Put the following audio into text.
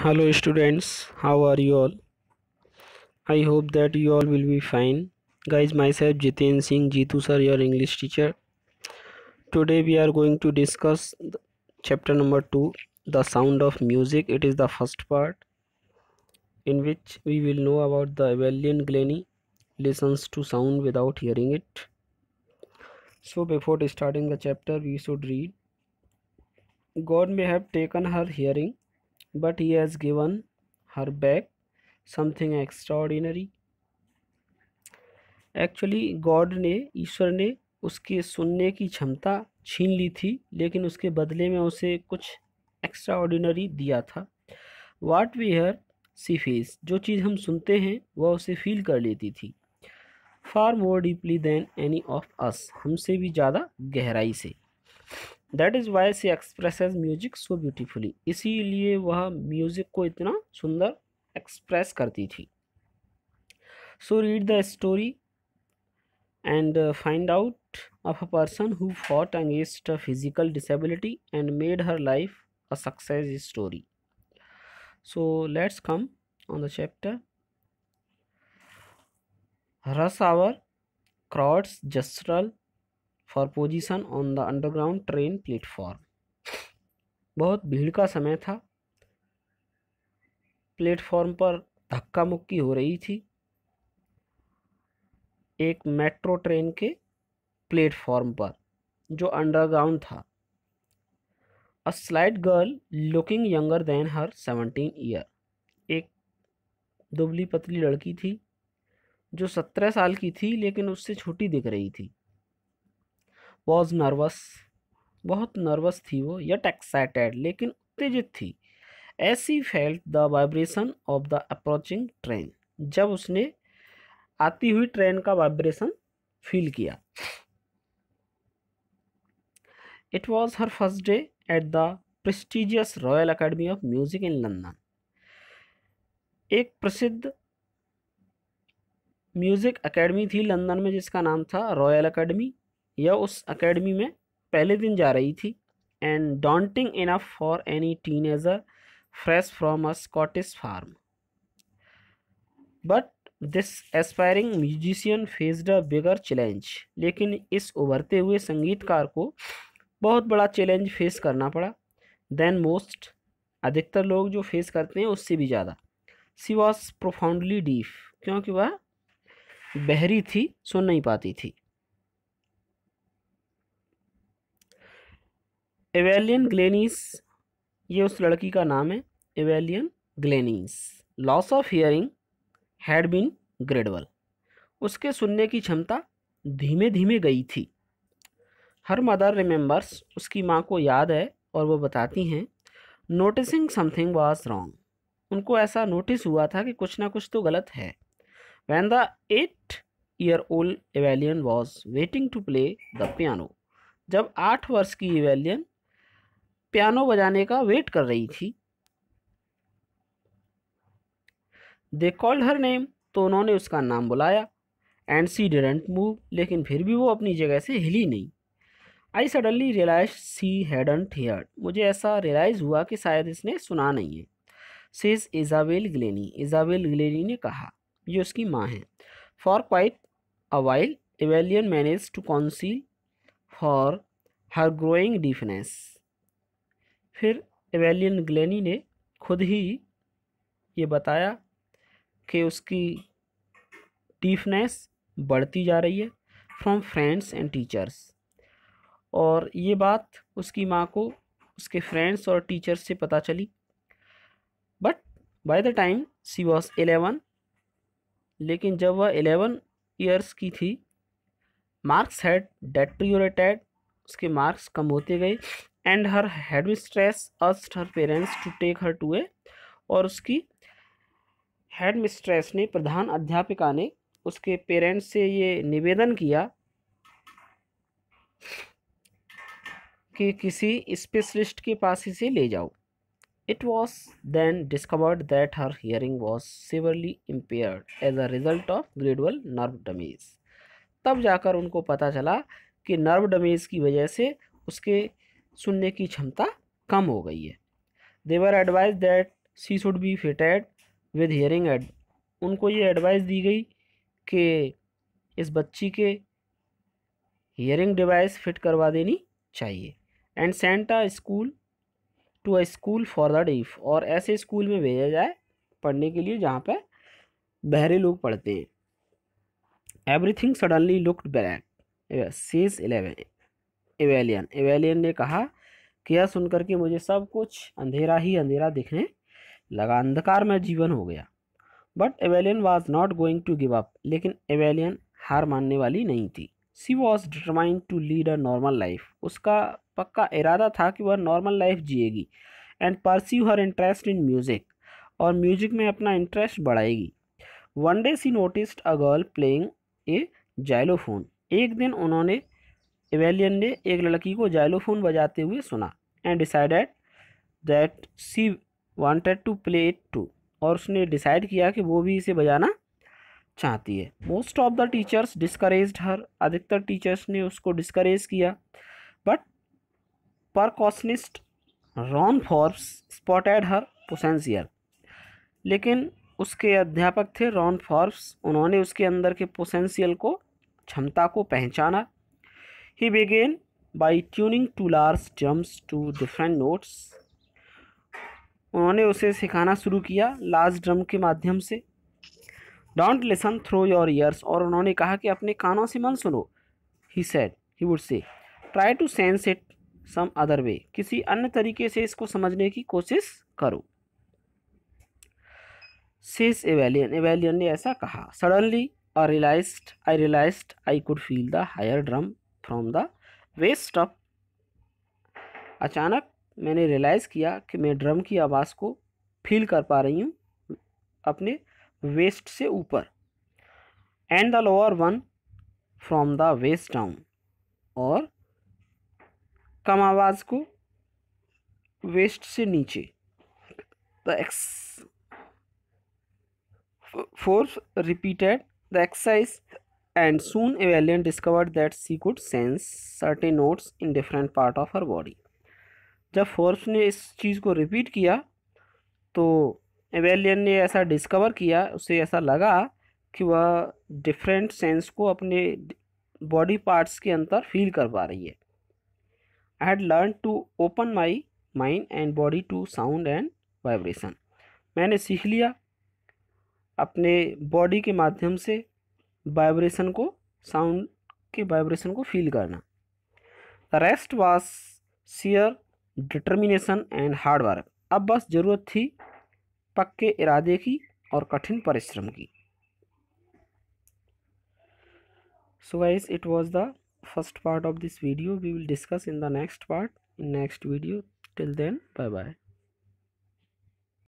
Hello students, how are you all? I hope that you all will be fine. Guys, myself Jiten Singh Jeetu sir, your English teacher. Today we are going to discuss chapter number 2, the sound of music. It is the first part in which we will know about the Evelyn Glennie listens to sound without hearing it. So before starting the chapter, we should read. God may have taken her hearing, but he has given her back something extraordinary. Actually God ने ईश्वर ने उसके सुनने की क्षमता छीन ली थी, लेकिन उसके बदले में उसे कुछ एक्स्ट्रा ऑर्डिनरी दिया था. What we hear see face, जो चीज़ हम सुनते हैं वह उसे फील कर लेती थी. Far more deeply than any of us, हमसे भी ज़्यादा गहराई से. That is why she expresses music so beautifully, इसीलिए वह म्यूज़िक को इतना सुंदर एक्सप्रेस करती थी. So read the story and find out of a person who fought against a physical disability and made her life a success story. So let's come on the chapter. Rush hour crowds jostled for position on the underground train platform. बहुत भीड़ का समय था. Platform पर धक्का मुक्की हो रही थी एक मेट्रो ट्रेन के प्लेटफॉर्म पर जो अंडरग्राउंड था. A slight girl looking younger than her 17 year, एक दुबली पतली लड़की थी जो 17 साल की थी लेकिन उससे छोटी दिख रही थी. वॉज नर्वस, बहुत नर्वस थी वो, यट एक्साइटेड, लेकिन उत्तेजित थी. ऐसी felt the vibration of the approaching train, जब उसने आती हुई ट्रेन का वाइब्रेशन फील किया. It was her first day at the prestigious royal academy of music in London. एक प्रसिद्ध म्यूजिक एकेडमी थी लंदन में जिसका नाम था रॉयल अकेडमी. यह उस एकेडमी में पहले दिन जा रही थी. And daunting enough for any teenager fresh from a Scottish farm, but this aspiring musician faced a bigger challenge. लेकिन इस उभरते हुए संगीतकार को बहुत बड़ा चैलेंज फेस करना पड़ा. देन मोस्ट, अधिकतर लोग जो फेस करते हैं उससे भी ज़्यादा. सी वॉज प्रोफाउंडली डीफ, क्योंकि वह बहरी थी, सुन नहीं पाती थी. एवेलियन ग्लेनीस, ये उस लड़की का नाम है, Evelyn Glennie. Loss of hearing had been gradual, उसके सुनने की क्षमता धीमे धीमे गई थी. हर मदर रिमेंबर्स, उसकी माँ को याद है और वो बताती हैं. नोटिसिंग समथिंग वाज रॉन्ग, उनको ऐसा नोटिस हुआ था कि कुछ ना कुछ तो गलत है. When the 8-year-old Evelyn was waiting to play the piano, जब 8 वर्ष की एवेलियन पियानो बजाने का वेट कर रही थी. दे कॉल्ड हर नेम, तो उन्होंने उसका नाम बुलाया. एंड सी डिडंट मूव, लेकिन फिर भी वो अपनी जगह से हिली नहीं. I suddenly realise she hadn't heard, मुझे ऐसा रियलाइज़ हुआ कि शायद इसने सुना नहीं है. Says Isabel Glennie, Isabel Glennie ने कहा, ये उसकी माँ है. For quite a while Evelyn manage to conceal for her growing deafness. फिर एवेलियन ग्लेनी ने खुद ही ये बताया कि उसकी डीफनेस बढ़ती जा रही है फ्रॉम फ्रेंड्स एंड टीचर्स. और ये बात उसकी माँ को उसके फ्रेंड्स और टीचर्स से पता चली. But by the time she was 11, लेकिन जब वह 11 ईयर्स की थी, मार्क्स हैड डेट्रियोरेटेड, उसके मार्क्स कम होते गए. And her headmistress asked her parents to take her to a, और उसकी हेडमिस्ट्रेस ने, प्रधान अध्यापिका ने उसके पेरेंट्स से ये निवेदन किया कि किसी स्पेशलिस्ट के पास इसे ले जाओ. It was then discovered that her hearing was severely impaired as a result of gradual nerve damage. तब जाकर उनको पता चला कि नर्व डैमेज की वजह से उसके सुनने की क्षमता कम हो गई है. They were advise that she should be fitted with hearing aid, उनको ये एडवाइस दी गई कि इस बच्ची के हियरिंग डिवाइस फिट करवा देनी चाहिए। And sent a school to a school for the deaf, और ऐसे स्कूल में भेजा जाए पढ़ने के लिए जहाँ पे बहरे लोग पढ़ते हैं। Everything suddenly looked black says Evelyn, Evelyn ने कहा कि यह सुनकर के मुझे सब कुछ अंधेरा ही अंधेरा दिखने लगा, अंधकार में जीवन हो गया। But Evelyn was not going to give up, लेकिन एवेलियन हार मानने वाली नहीं थी। She was determined to lead a normal life, उसका पक्का इरादा था कि वह नॉर्मल लाइफ जिएगी। And pursue her interest in music, और म्यूजिक में अपना इंटरेस्ट बढ़ाएगी। One day she noticed a girl playing a xylophone, एक दिन उन्होंने एवेलियन ने एक लड़की को जाइलोफोन बजाते हुए सुना। And decided that she wanted to play it too, और उसने डिसाइड किया कि वो भी इसे बजाना चाहती है। Most of the teachers discouraged her, अधिकतर टीचर्स ने उसको डिस्करेज किया। But percussionist Ron Forbes spotted her potential, लेकिन उसके अध्यापक थे रॉन फॉर्ब्स, उन्होंने उसके अंदर के पोटेंशियल को, क्षमता को पहचाना। He began by tuning two large drums to different notes, उन्होंने उसे सिखाना शुरू किया लार्ज ड्रम के माध्यम से। Don't listen through your ears, और उन्होंने कहा कि अपने कानों से मन सुनो। He said, he would say, try to sense it some other way, किसी अन्य तरीके से इसको समझने की कोशिश करो। सेज एवेलियन, एवेलियन ने ऐसा कहा। Suddenly I realised I could feel the higher drum from the waist up, अचानक मैंने रियलाइज़ किया कि मैं ड्रम की आवाज़ को फील कर पा रही हूँ अपने वेस्ट से ऊपर। And the lower one from the waist down, और कम आवाज़ को वेस्ट से नीचे। The force repeated the exercise and soon Evelyn discovered that she could sense certain notes in different part of her body. जब Forbes ने इस चीज़ को रिपीट किया तो एवेलियन ने ऐसा डिस्कवर किया, उसे ऐसा लगा कि वह डिफरेंट सेंस को अपने बॉडी पार्ट्स के अंदर फील कर पा रही है। I had learn to open my mind and body to sound and vibration, मैंने सीख लिया अपने बॉडी के माध्यम से वाइब्रेशन को, साउंड के वाइब्रेशन को फील करना। The rest was share determination and hard work, अब बस ज़रूरत थी पक्के इरादे की और कठिन परिश्रम की। So guys, it was the first part of this video. We will discuss in the next part in next video. Till then, bye bye.